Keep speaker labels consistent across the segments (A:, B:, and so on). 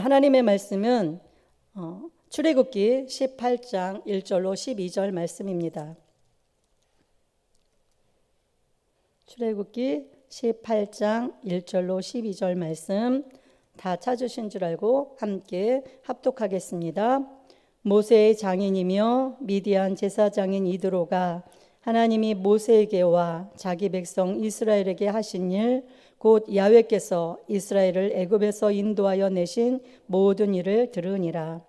A: 하나님의 말씀은 출애굽기 18장 1절로 12절 말씀입니다. 출애굽기 18장 1절로 12절 말씀 다 찾으신 줄 알고 함께 합독하겠습니다. 모세의 장인이며 미디안 제사장인 이드로가 하나님이 모세에게와 자기 백성 이스라엘에게 하신 일, 곧 야훼께서 이스라엘을 애굽에서 인도하여 내신 모든 일을 들으니라.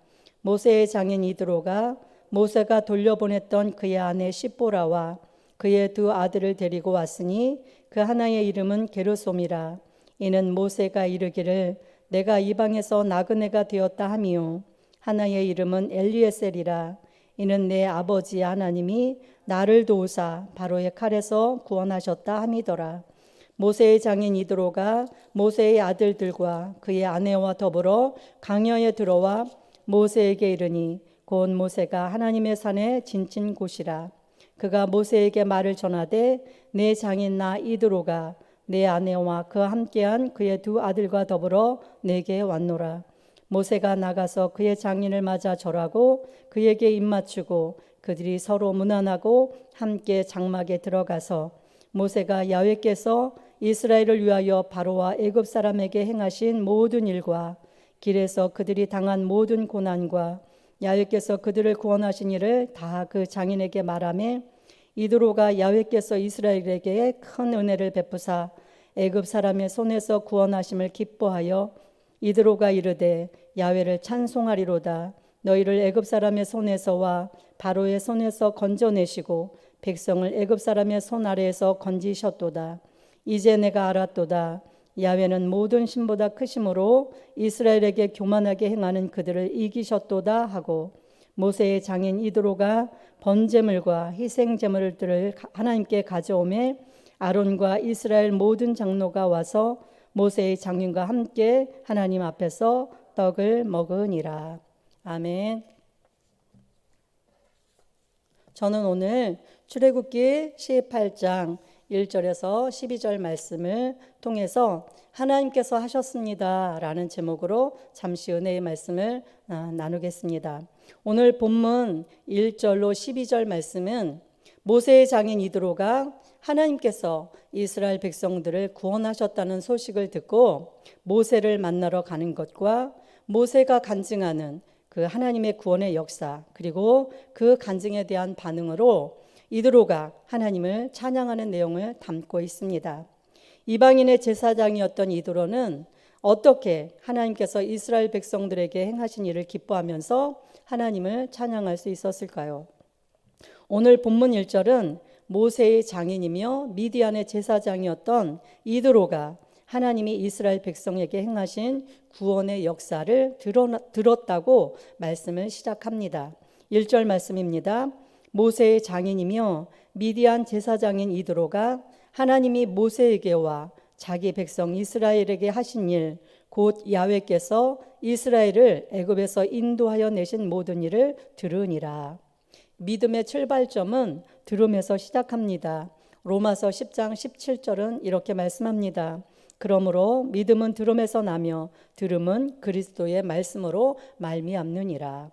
A: 모세의 장인 이드로가 모세가 돌려보냈던 그의 아내 십보라와 그의 두 아들을 데리고 왔으니 그 하나의 이름은 게르솜이라. 이는 모세가 이르기를 내가 이방에서 나그네가 되었다 하미요, 하나의 이름은 엘리에셀이라. 이는 내 아버지 하나님이 나를 도우사 바로의 칼에서 구원하셨다 함이더라. 모세의 장인 이드로가 모세의 아들들과 그의 아내와 더불어 강야에 들어와 모세에게 이르니 곧 모세가 하나님의 산에 진친 곳이라. 그가 모세에게 말을 전하되 내 장인 나 이드로가 내 아내와 그와 함께한 그의 두 아들과 더불어 내게 왔노라. 모세가 나가서 그의 장인을 맞아 절하고 그에게 입맞추고 그들이 서로 문안하고 함께 장막에 들어가서 모세가 야훼께서 이스라엘을 위하여 바로와 애굽 사람에게 행하신 모든 일과 길에서 그들이 당한 모든 고난과 야훼께서 그들을 구원하신 일을 다 그 장인에게 말하며 이드로가 야훼께서 이스라엘에게 큰 은혜를 베푸사 애굽 사람의 손에서 구원하심을 기뻐하여 이드로가 이르되 야훼를 찬송하리로다. 너희를 애굽 사람의 손에서와 바로의 손에서 건져내시고 백성을 애굽 사람의 손 아래에서 건지셨도다. 이제 내가 알았도다. 야훼는 모든 신보다 크심으로 이스라엘에게 교만하게 행하는 그들을 이기셨도다 하고 모세의 장인 이드로가 번제물과 희생제물들을 하나님께 가져오매 아론과 이스라엘 모든 장로가 와서 모세의 장인과 함께 하나님 앞에서 떡을 먹으니라. 아멘. 저는 오늘 출애굽기 18장 1절에서 12절 말씀을 통해서 하나님께서 하셨습니다 라는 제목으로 잠시 은혜의 말씀을 나누겠습니다. 오늘 본문 1절로 12절 말씀은 모세의 장인 이드로가 하나님께서 이스라엘 백성들을 구원하셨다는 소식을 듣고 모세를 만나러 가는 것과 모세가 간증하는 그 하나님의 구원의 역사, 그리고 그 간증에 대한 반응으로 이드로가 하나님을 찬양하는 내용을 담고 있습니다. 이방인의 제사장이었던 이드로는 어떻게 하나님께서 이스라엘 백성들에게 행하신 일을 기뻐하면서 하나님을 찬양할 수 있었을까요? 오늘 본문 1절은 모세의 장인이며 미디안의 제사장이었던 이드로가 하나님이 이스라엘 백성에게 행하신 구원의 역사를 들었다고 말씀을 시작합니다. 1절 말씀입니다. 모세의 장인이며 미디안 제사장인 이드로가 하나님이 모세에게와 자기 백성 이스라엘에게 하신 일, 곧 야훼께서 이스라엘을 애굽에서 인도하여 내신 모든 일을 들으니라. 믿음의 출발점은 들음에서 시작합니다. 로마서 10장 17절은 이렇게 말씀합니다. 그러므로 믿음은 들음에서 나며 들음은 그리스도의 말씀으로 말미암느니라.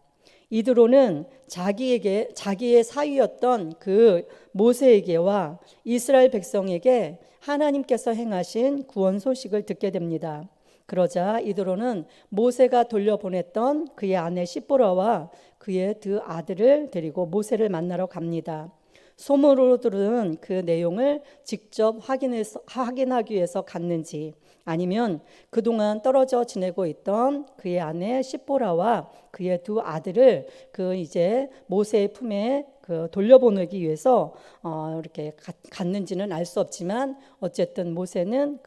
A: 이드로는 자기의 사위였던 그 모세에게와 이스라엘 백성에게 하나님께서 행하신 구원 소식을 듣게 됩니다. 그러자 이드로는 모세가 돌려보냈던 그의 아내 십보라와 그의 두 아들을 데리고 모세를 만나러 갑니다. 소문으로 들은 그 내용을 직접 확인하기 위해서 갔는지, 아니면 그동안 떨어져 지내고 있던 그의 아내 십보라와 그의 두 아들을 이제 모세의 품에 돌려보내기 위해서 이렇게 갔는지는 알 수 없지만 어쨌든 모세는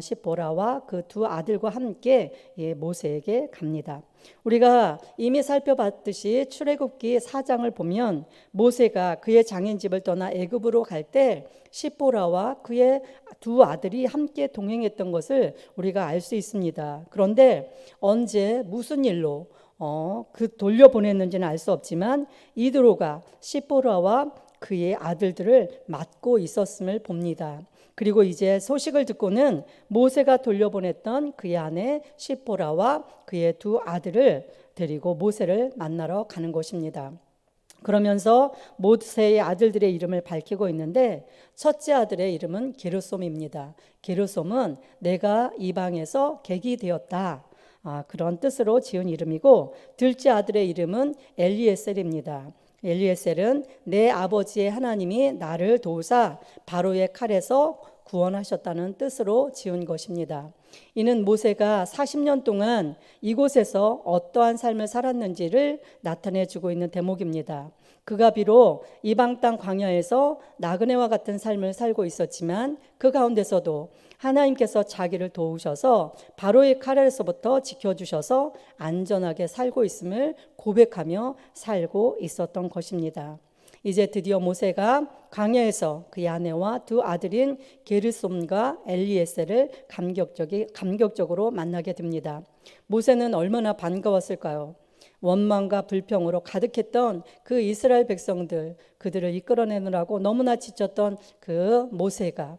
A: 십보라와 그 두 아들과 함께 모세에게 갑니다. 우리가 이미 살펴봤듯이 출애굽기 4장을 보면 모세가 그의 장인 집을 떠나 애굽으로 갈 때 십보라와 그의 두 아들이 함께 동행했던 것을 우리가 알 수 있습니다. 그런데 언제 무슨 일로 돌려보냈는지는 알 수 없지만 이드로가 십보라와 그의 아들들을 맡고 있었음을 봅니다. 그리고 이제 소식을 듣고는 모세가 돌려보냈던 그의 아내 시포라와 그의 두 아들을 데리고 모세를 만나러 가는 것입니다. 그러면서 모세의 아들들의 이름을 밝히고 있는데 첫째 아들의 이름은 게르솜입니다. 게르솜은 내가 이방에서 객이 되었다, 그런 뜻으로 지은 이름이고, 둘째 아들의 이름은 엘리에셀입니다. 엘리에셀은 내 아버지의 하나님이 나를 도우사 바로의 칼에서 구원하셨다는 뜻으로 지은 것입니다. 이는 모세가 40년 동안 이곳에서 어떠한 삶을 살았는지를 나타내 주고 있는 대목입니다. 그가 비록 이방 땅 광야에서 나그네와 같은 삶을 살고 있었지만 그 가운데서도 하나님께서 자기를 도우셔서 바로의 칼에서부터 지켜주셔서 안전하게 살고 있음을 고백하며 살고 있었던 것입니다. 이제 드디어 모세가 광야에서 그의 아내와 두 아들인 게르솜과 엘리에셀을 감격적으로 만나게 됩니다. 모세는 얼마나 반가웠을까요? 원망과 불평으로 가득했던 그 이스라엘 백성들, 그들을 이끌어내느라고 너무나 지쳤던 그 모세가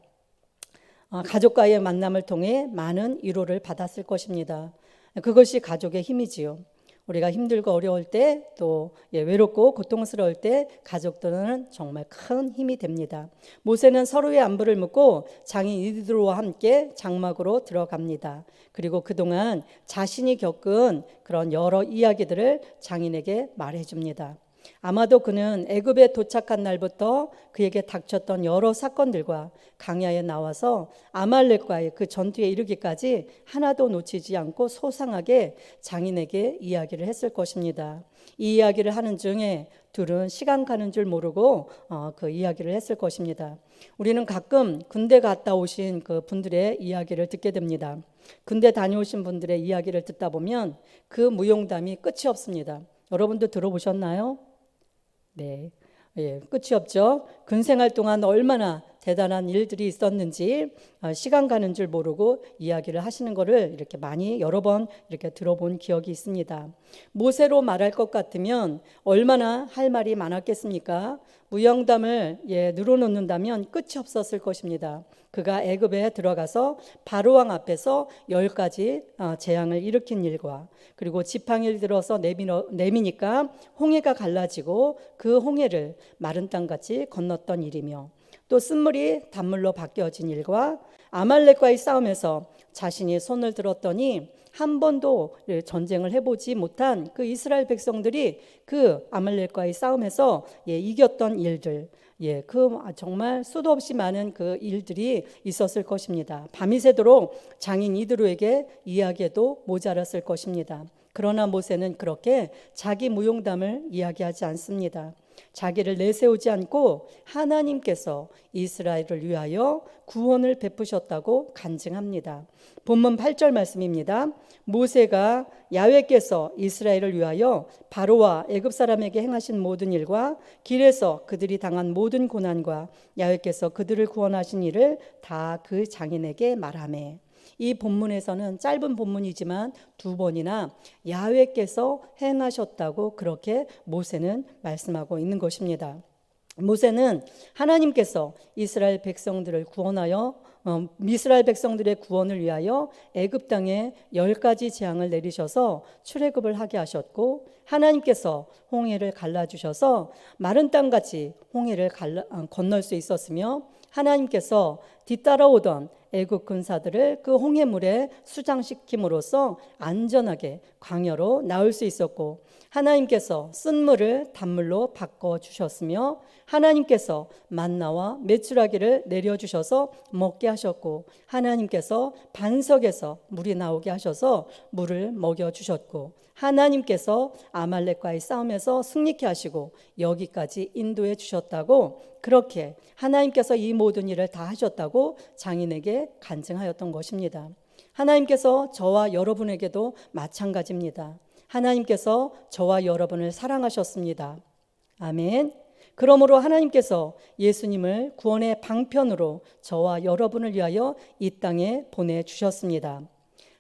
A: 가족과의 만남을 통해 많은 위로를 받았을 것입니다. 그것이 가족의 힘이지요. 우리가 힘들고 어려울 때, 또 외롭고 고통스러울 때 가족들은 정말 큰 힘이 됩니다. 모세는 서로의 안부를 묻고 장인 이드로와 함께 장막으로 들어갑니다. 그리고 그동안 자신이 겪은 그런 여러 이야기들을 장인에게 말해줍니다. 아마도 그는 애굽에 도착한 날부터 그에게 닥쳤던 여러 사건들과 광야에 나와서 아말렉과의 그 전투에 이르기까지 하나도 놓치지 않고 소상하게 장인에게 이야기를 했을 것입니다. 이 이야기를 하는 중에 둘은 시간 가는 줄 모르고 그 이야기를 했을 것입니다. 우리는 가끔 군대 갔다 오신 그 분들의 이야기를 듣게 됩니다. 군대 다녀오신 분들의 이야기를 듣다 보면 그 무용담이 끝이 없습니다. 여러분도 들어보셨나요? 네, 끝이 없죠. 군 생활 동안 얼마나 대단한 일들이 있었는지 시간 가는 줄 모르고 이야기를 하시는 것을 이렇게 많이 여러 번 이렇게 들어본 기억이 있습니다. 모세로 말할 것 같으면 얼마나 할 말이 많았겠습니까? 무용담을 늘어놓는다면 끝이 없었을 것입니다. 그가 애굽에 들어가서 바로왕 앞에서 10가지 재앙을 일으킨 일과, 그리고 지팡이를 들어서 내미니까 홍해가 갈라지고 그 홍해를 마른 땅같이 건넜던 일이며, 또 쓴물이 단물로 바뀌어진 일과, 아말렉과의 싸움에서 자신이 손을 들었더니 한 번도 전쟁을 해보지 못한 그 이스라엘 백성들이 그 아말렉과의 싸움에서 이겼던 일들, 그 정말 수도 없이 많은 그 일들이 있었을 것입니다. 밤이 새도록 장인 이드로에게 이야기해도 모자랐을 것입니다. 그러나 모세는 그렇게 자기 무용담을 이야기하지 않습니다. 자기를 내세우지 않고 하나님께서 이스라엘을 위하여 구원을 베푸셨다고 간증합니다. 본문 8절 말씀입니다. 모세가 야훼께서 이스라엘을 위하여 바로와 애굽 사람에게 행하신 모든 일과 길에서 그들이 당한 모든 고난과 야훼께서 그들을 구원하신 일을 다 그 장인에게 말하매. 이 본문에서는 짧은 본문이지만 두 번이나 야훼께서 행하셨다고 그렇게 모세는 말씀하고 있는 것입니다. 모세는 하나님께서 이스라엘 백성들을 구원하여 이스라엘 백성들의 구원을 위하여 애굽 땅에 10가지 재앙을 내리셔서 출애굽을 하게 하셨고, 하나님께서 홍해를 갈라주셔서 마른 땅같이 홍해를 건널 수 있었으며, 하나님께서 뒤따라오던 애국 군사들을 그 홍해물에 수장시킴으로써 안전하게 광야로 나올 수 있었고, 하나님께서 쓴물을 단물로 바꿔주셨으며, 하나님께서 만나와 메추라기를 내려주셔서 먹게 하셨고, 하나님께서 반석에서 물이 나오게 하셔서 물을 먹여주셨고, 하나님께서 아말렉과의 싸움에서 승리케 하시고 여기까지 인도해 주셨다고, 그렇게 하나님께서 이 모든 일을 다 하셨다고 장인에게 간증하였던 것입니다. 하나님께서 저와 여러분에게도 마찬가지입니다. 하나님께서 저와 여러분을 사랑하셨습니다. 아멘. 그러므로 하나님께서 예수님을 구원의 방편으로 저와 여러분을 위하여 이 땅에 보내주셨습니다.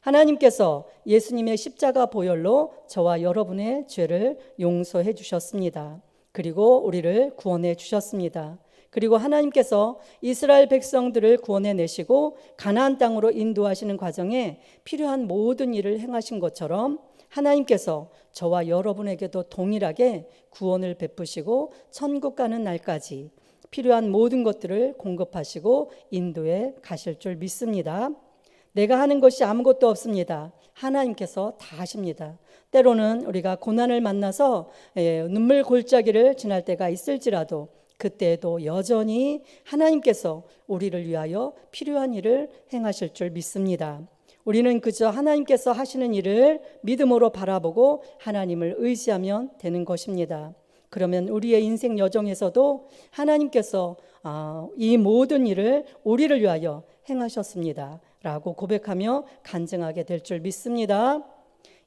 A: 하나님께서 예수님의 십자가 보혈로 저와 여러분의 죄를 용서해 주셨습니다. 그리고 우리를 구원해 주셨습니다. 그리고 하나님께서 이스라엘 백성들을 구원해 내시고 가나안 땅으로 인도하시는 과정에 필요한 모든 일을 행하신 것처럼 하나님께서 저와 여러분에게도 동일하게 구원을 베푸시고 천국 가는 날까지 필요한 모든 것들을 공급하시고 인도해 가실 줄 믿습니다. 내가 하는 것이 아무것도 없습니다. 하나님께서 다 하십니다. 때로는 우리가 고난을 만나서 눈물 골짜기를 지날 때가 있을지라도 그때에도 여전히 하나님께서 우리를 위하여 필요한 일을 행하실 줄 믿습니다. 우리는 그저 하나님께서 하시는 일을 믿음으로 바라보고 하나님을 의지하면 되는 것입니다. 그러면 우리의 인생 여정에서도 하나님께서 이 모든 일을 우리를 위하여 행하셨습니다 라고 고백하며 간증하게 될 줄 믿습니다.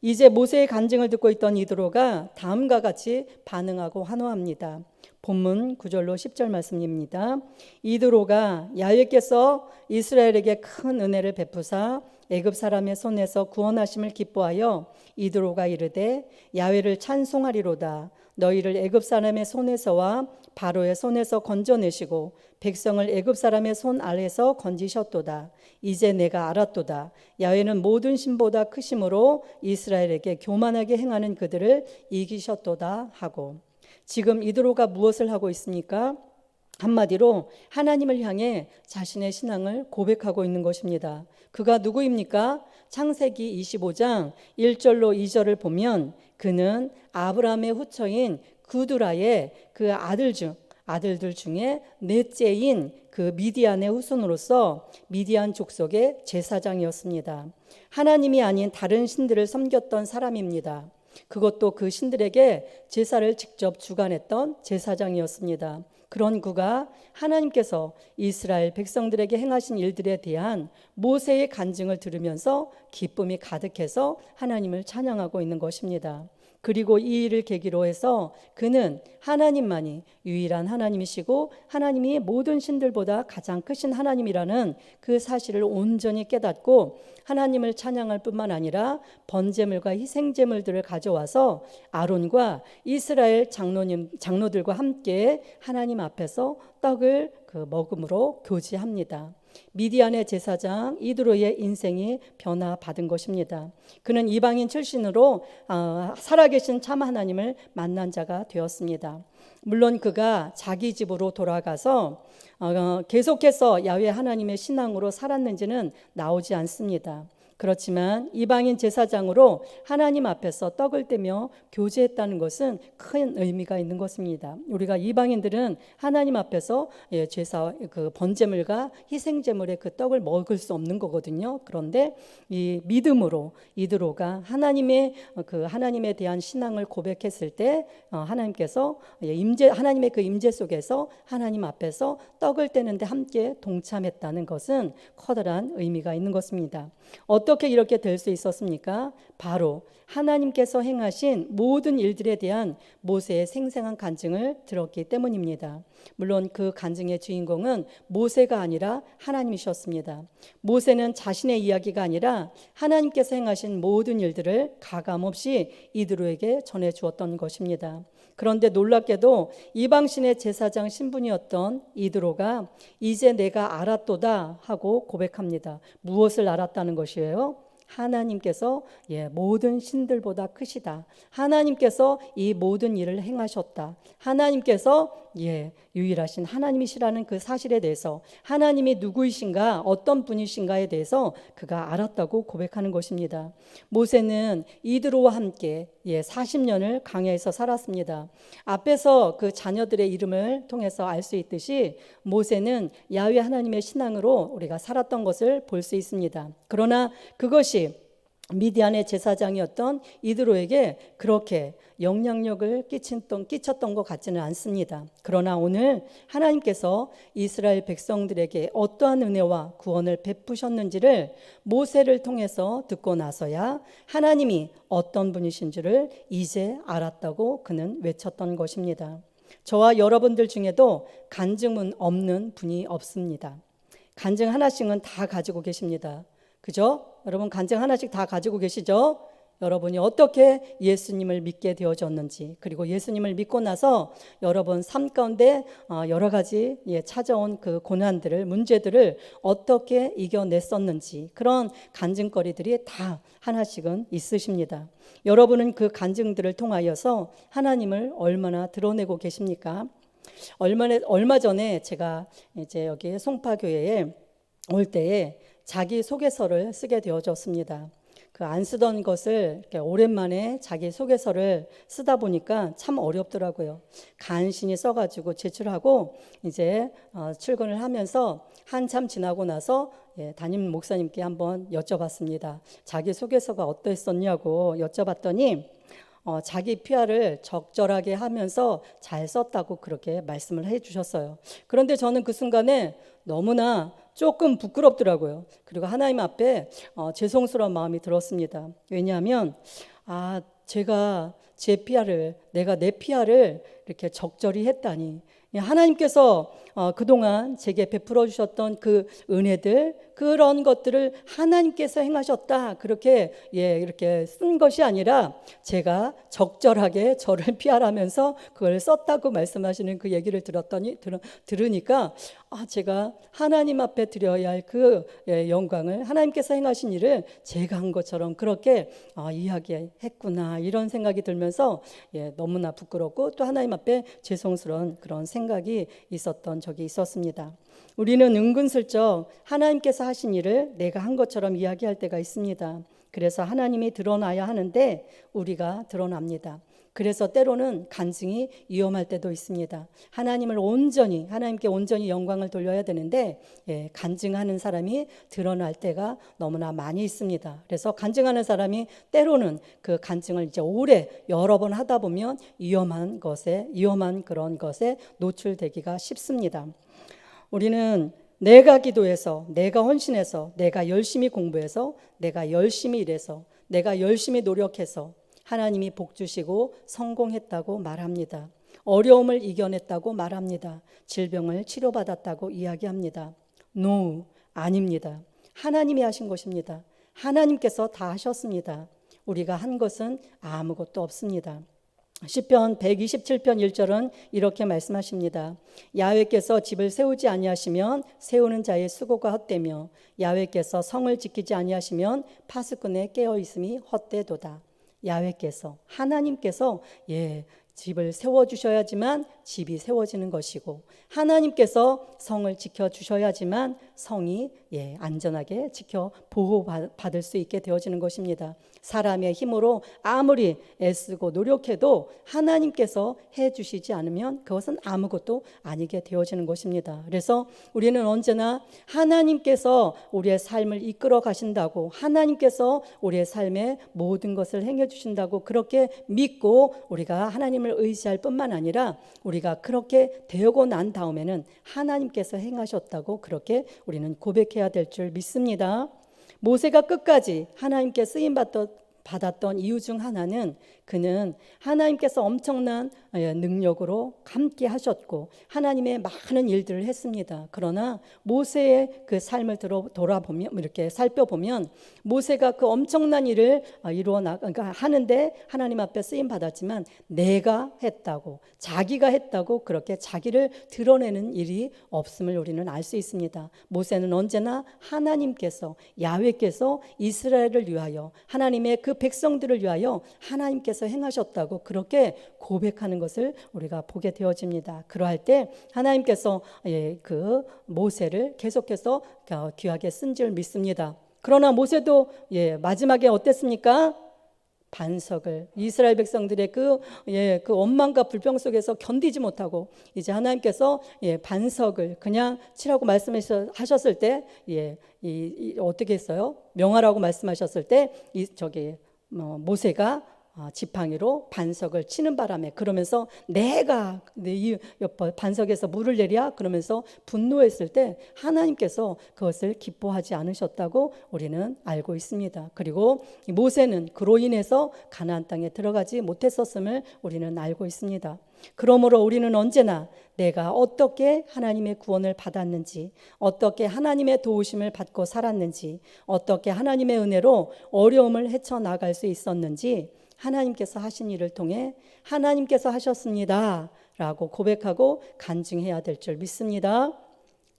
A: 이제 모세의 간증을 듣고 있던 이드로가 다음과 같이 반응하고 환호합니다. 본문 9절로 10절 말씀입니다. 이드로가 야훼께서 이스라엘에게 큰 은혜를 베푸사 애굽 사람의 손에서 구원하심을 기뻐하여 이드로가 이르되 야훼를 찬송하리로다. 너희를 애굽 사람의 손에서와 바로의 손에서 건져내시고 백성을 애굽 사람의 손 아래서 건지셨도다. 이제 내가 알았도다. 야훼는 모든 신보다 크심으로 이스라엘에게 교만하게 행하는 그들을 이기셨도다 하고, 지금 이드로가 무엇을 하고 있습니까? 한마디로 하나님을 향해 자신의 신앙을 고백하고 있는 것입니다. 그가 누구입니까? 창세기 25장 1절로 2절을 보면 그는 아브라함의 후처인 구두라의 그 아들들 중에 넷째인 그 미디안의 후손으로서 미디안 족속의 제사장이었습니다. 하나님이 아닌 다른 신들을 섬겼던 사람입니다. 그것도 그 신들에게 제사를 직접 주관했던 제사장이었습니다. 그런 그가 하나님께서 이스라엘 백성들에게 행하신 일들에 대한 모세의 간증을 들으면서 기쁨이 가득해서 하나님을 찬양하고 있는 것입니다. 그리고 이 일을 계기로 해서 그는 하나님만이 유일한 하나님이시고 하나님이 모든 신들보다 가장 크신 하나님이라는 그 사실을 온전히 깨닫고 하나님을 찬양할 뿐만 아니라 번제물과 희생제물들을 가져와서 아론과 이스라엘 장로들과 함께 하나님 앞에서 떡을 먹음으로 교제합니다. 미디안의 제사장 이드로의 인생이 변화받은 것입니다. 그는 이방인 출신으로 살아계신 참 하나님을 만난 자가 되었습니다. 물론 그가 자기 집으로 돌아가서 계속해서 야훼 하나님의 신앙으로 살았는지는 나오지 않습니다. 그렇지만 이방인 제사장으로 하나님 앞에서 떡을 떼며 교제했다는 것은 큰 의미가 있는 것입니다. 우리가 이방인들은 하나님 앞에서 제사 그 번제물과 희생제물의 그 떡을 먹을 수 없는 거거든요. 그런데 이 믿음으로 이드로가 하나님에 대한 신앙을 고백했을 때 하나님께서 하나님의 그 임재 속에서 하나님 앞에서 떡을 떼는데 함께 동참했다는 것은 커다란 의미가 있는 것입니다. 어떻게 이렇게 될 수 있었습니까? 바로 하나님께서 행하신 모든 일들에 대한 모세의 생생한 간증을 들었기 때문입니다. 물론 그 간증의 주인공은 모세가 아니라 하나님이셨습니다. 모세는 자신의 이야기가 아니라 하나님께서 행하신 모든 일들을 가감없이 이드로에게 전해 주었던 것입니다. 그런데 놀랍게도 이방신의 제사장 신분이었던 이드로가 이제 내가 알았도다 하고 고백합니다. 무엇을 알았다는 것이에요? 하나님께서 모든 신들보다 크시다. 하나님께서 이 모든 일을 행하셨다. 하나님께서 유일하신 하나님이시라는 그 사실에 대해서, 하나님이 누구이신가, 어떤 분이신가에 대해서 그가 알았다고 고백하는 것입니다. 모세는 이드로와 함께 40년을 광야에서 살았습니다. 앞에서 그 자녀들의 이름을 통해서 알 수 있듯이 모세는 야훼 하나님의 신앙으로 우리가 살았던 것을 볼 수 있습니다. 그러나 그것이 미디안의 제사장이었던 이드로에게 그렇게 영향력을 끼쳤던 것 같지는 않습니다. 그러나 오늘 하나님께서 이스라엘 백성들에게 어떠한 은혜와 구원을 베푸셨는지를 모세를 통해서 듣고 나서야 하나님이 어떤 분이신지를 이제 알았다고 그는 외쳤던 것입니다. 저와 여러분들 중에도 간증은 없는 분이 없습니다. 간증 하나씩은 다 가지고 계십니다. 그죠? 여러분 간증 하나씩 다 가지고 계시죠? 여러분이 어떻게 예수님을 믿게 되어졌는지, 그리고 예수님을 믿고 나서 여러분 삶 가운데 여러 가지 찾아온 그 고난들을, 문제들을 어떻게 이겨냈었는지, 그런 간증거리들이 다 하나씩은 있으십니다. 여러분은 그 간증들을 통하여서 하나님을 얼마나 드러내고 계십니까? 얼마 전에 제가 이제 여기 송파교회에 올 때에 자기 소개서를 쓰게 되어졌습니다. 그 안 쓰던 것을 이렇게 오랜만에 자기 소개서를 쓰다 보니까 참 어렵더라고요. 간신히 써가지고 제출하고 이제 출근을 하면서 한참 지나고 나서 담임 목사님께 한번 여쭤봤습니다. 자기 소개서가 어땠었냐고 여쭤봤더니 자기 PR을 적절하게 하면서 잘 썼다고 그렇게 말씀을 해 주셨어요. 그런데 저는 그 순간에 너무나 조금 부끄럽더라고요. 그리고 하나님 앞에 죄송스러운 마음이 들었습니다. 왜냐하면 제가 내가 내 PR을 이렇게 적절히 했다니, 하나님께서 그동안 제게 베풀어 주셨던 그 은혜들, 그런 것들을 하나님께서 행하셨다, 그렇게 이렇게 쓴 것이 아니라 제가 적절하게 저를 PR하면서 그걸 썼다고 말씀하시는 그 얘기를 들으니까 제가 하나님 앞에 드려야 할 그 영광을, 하나님께서 행하신 일을 제가 한 것처럼 그렇게 이야기했구나, 이런 생각이 들면서 너무나 부끄럽고 또 하나님 앞에 죄송스러운 그런 생각이 있었던 적이 있었습니다. 우리는 은근슬쩍 하나님께서 하신 일을 내가 한 것처럼 이야기할 때가 있습니다. 그래서 하나님이 드러나야 하는데 우리가 드러납니다. 그래서 때로는 간증이 위험할 때도 있습니다. 하나님께 온전히 영광을 돌려야 되는데 간증하는 사람이 드러날 때가 너무나 많이 있습니다. 그래서 간증하는 사람이 때로는 그 간증을 이제 오래 여러 번 하다 보면 위험한 그런 것에 노출되기가 쉽습니다. 우리는 내가 기도해서, 내가 헌신해서, 내가 열심히 공부해서, 내가 열심히 일해서, 내가 열심히 노력해서 하나님이 복 주시고 성공했다고 말합니다. 어려움을 이겨냈다고 말합니다. 질병을 치료받았다고 이야기합니다. No, 아닙니다. 하나님이 하신 것입니다. 하나님께서 다 하셨습니다. 우리가 한 것은 아무것도 없습니다. 시편 127편 1절은 이렇게 말씀하십니다. 야훼께서 집을 세우지 아니하시면 세우는 자의 수고가 헛되며 야훼께서 성을 지키지 아니하시면 파수꾼의 깨어 있음이 헛되도다. 야훼께서, 하나님께서 집을 세워주셔야지만 집이 세워지는 것이고, 하나님께서 성을 지켜주셔야지만 성이 안전하게 보호받을 수 있게 되어지는 것입니다. 사람의 힘으로 아무리 애쓰고 노력해도 하나님께서 해주시지 않으면 그것은 아무것도 아니게 되어지는 것입니다. 그래서 우리는 언제나 하나님께서 우리의 삶을 이끌어 가신다고, 하나님께서 우리의 삶에 모든 것을 행해 주신다고 그렇게 믿고 우리가 하나님을 의지할 뿐만 아니라 우리가 그렇게 되고 난 다음에는 하나님께서 행하셨다고 그렇게 우리는 고백해야 될 줄 믿습니다. 모세가 끝까지 하나님께 쓰임 받았던 이유 중 하나는 그는 하나님께서 엄청난 능력으로 함께 하셨고 하나님의 많은 일들을 했습니다. 그러나 모세의 그 삶을 돌아보면, 이렇게 살펴보면 모세가 그 엄청난 일을 하는데 하나님 앞에 쓰임 받았지만 내가 했다고, 자기가 했다고 그렇게 자기를 드러내는 일이 없음을 우리는 알 수 있습니다. 모세는 언제나 하나님께서, 야훼께서 이스라엘을 위하여, 하나님의 그 백성들을 위하여 하나님께서 행하셨다고 그렇게 고백하는 것을 우리가 보게 되어집니다. 그러할 때 하나님께서 그 모세를 계속해서 귀하게 쓴 줄 믿습니다. 그러나 모세도 마지막에 어땠습니까? 반석을, 이스라엘 백성들의 그 원망과 불평 속에서 견디지 못하고 이제 하나님께서 반석을 그냥 치라고 말씀하셨을 때 어떻게 했어요? 명하라고 말씀하셨을 때 모세가 지팡이로 반석을 치는 바람에, 그러면서 내가 이 반석에서 물을 내랴 그러면서 분노했을 때 하나님께서 그것을 기뻐하지 않으셨다고 우리는 알고 있습니다. 그리고 모세는 그로 인해서 가나안 땅에 들어가지 못했었음을 우리는 알고 있습니다. 그러므로 우리는 언제나 내가 어떻게 하나님의 구원을 받았는지, 어떻게 하나님의 도우심을 받고 살았는지, 어떻게 하나님의 은혜로 어려움을 헤쳐나갈 수 있었는지 하나님께서 하신 일을 통해 하나님께서 하셨습니다 라고 고백하고 간증해야 될 줄 믿습니다.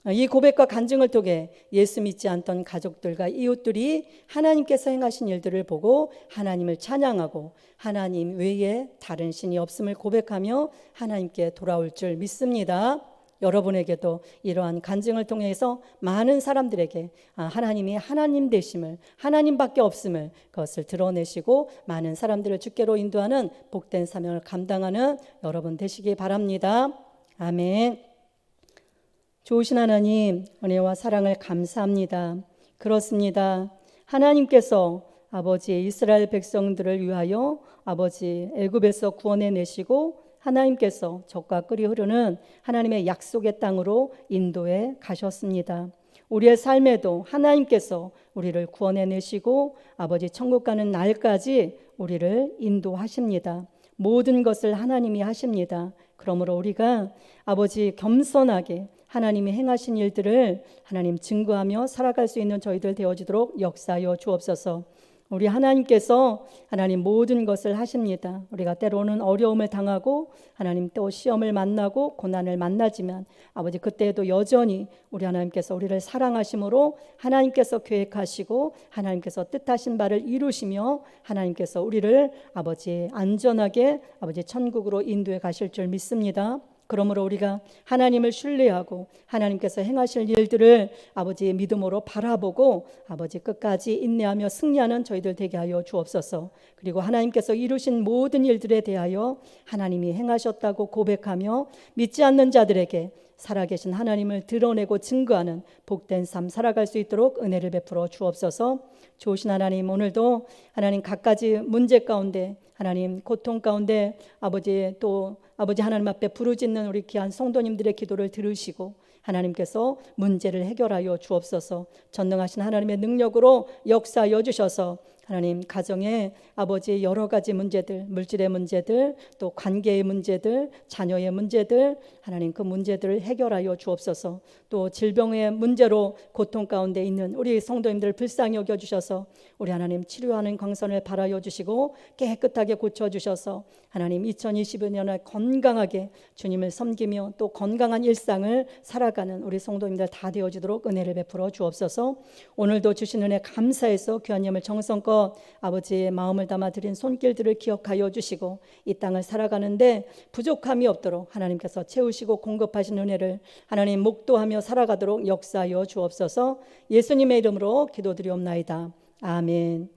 A: 이 고백과 간증을 통해 예수 믿지 않던 가족들과 이웃들이 하나님께서 행하신 일들을 보고 하나님을 찬양하고 하나님 외에 다른 신이 없음을 고백하며 하나님께 돌아올 줄 믿습니다. 여러분에게도 이러한 간증을 통해서 많은 사람들에게 하나님이 하나님 되심을, 하나님밖에 없음을 그것을 드러내시고 많은 사람들을 주께로 인도하는 복된 사명을 감당하는 여러분 되시기 바랍니다. 아멘. 좋으신 하나님, 은혜와 사랑을 감사합니다. 그렇습니다. 하나님께서 아버지 이스라엘 백성들을 위하여 아버지 애굽에서 구원해 내시고 하나님께서 적과 끓이 흐르는 하나님의 약속의 땅으로 인도해 가셨습니다. 우리의 삶에도 하나님께서 우리를 구원해 내시고 아버지 천국 가는 날까지 우리를 인도하십니다. 모든 것을 하나님이 하십니다. 그러므로 우리가 아버지 겸손하게 하나님이 행하신 일들을 하나님 증거하며 살아갈 수 있는 저희들 되어지도록 역사하여 주옵소서. 우리 하나님께서 하나님 모든 것을 하십니다. 우리가 때로는 어려움을 당하고 하나님 또 시험을 만나고 고난을 만나지만 아버지 그때에도 여전히 우리 하나님께서 우리를 사랑하심으로 하나님께서 계획하시고 하나님께서 뜻하신 바를 이루시며 하나님께서 우리를 아버지 안전하게 아버지 천국으로 인도해 가실 줄 믿습니다. 그러므로 우리가 하나님을 신뢰하고 하나님께서 행하실 일들을 아버지의 믿음으로 바라보고 아버지 끝까지 인내하며 승리하는 저희들 되게 하여 주옵소서. 그리고 하나님께서 이루신 모든 일들에 대하여 하나님이 행하셨다고 고백하며 믿지 않는 자들에게 살아계신 하나님을 드러내고 증거하는 복된 삶 살아갈 수 있도록 은혜를 베풀어 주옵소서. 좋으신 하나님, 오늘도 하나님 갖가지 문제 가운데 하나님 고통 가운데 아버지 또 아버지 하나님 앞에 부르짖는 우리 귀한 성도님들의 기도를 들으시고 하나님께서 문제를 해결하여 주옵소서. 전능하신 하나님의 능력으로 역사하여 주셔서 하나님 가정의 아버지 여러 가지 문제들, 물질의 문제들, 또 관계의 문제들, 자녀의 문제들, 하나님 그 문제들을 해결하여 주옵소서. 또 질병의 문제로 고통 가운데 있는 우리 성도님들 불쌍히 여겨 주셔서 우리 하나님 치료하는 광선을 발하여 주시고 깨끗하게 고쳐 주셔서 하나님 2025년에 건강하게 주님을 섬기며 또 건강한 일상을 살아가는 우리 성도님들 다 되어지도록 은혜를 베풀어 주옵소서. 오늘도 주신 은혜 감사해서 귀한 예물 정성껏 아버지의 마음을 담아 드린 손길들을 기억하여 주시고 이 땅을 살아가는데 부족함이 없도록 하나님께서 채우시고 공급하신 은혜를 하나님 목도하며 살아가도록 역사하여 주옵소서. 예수님의 이름으로 기도드리옵나이다. 아멘.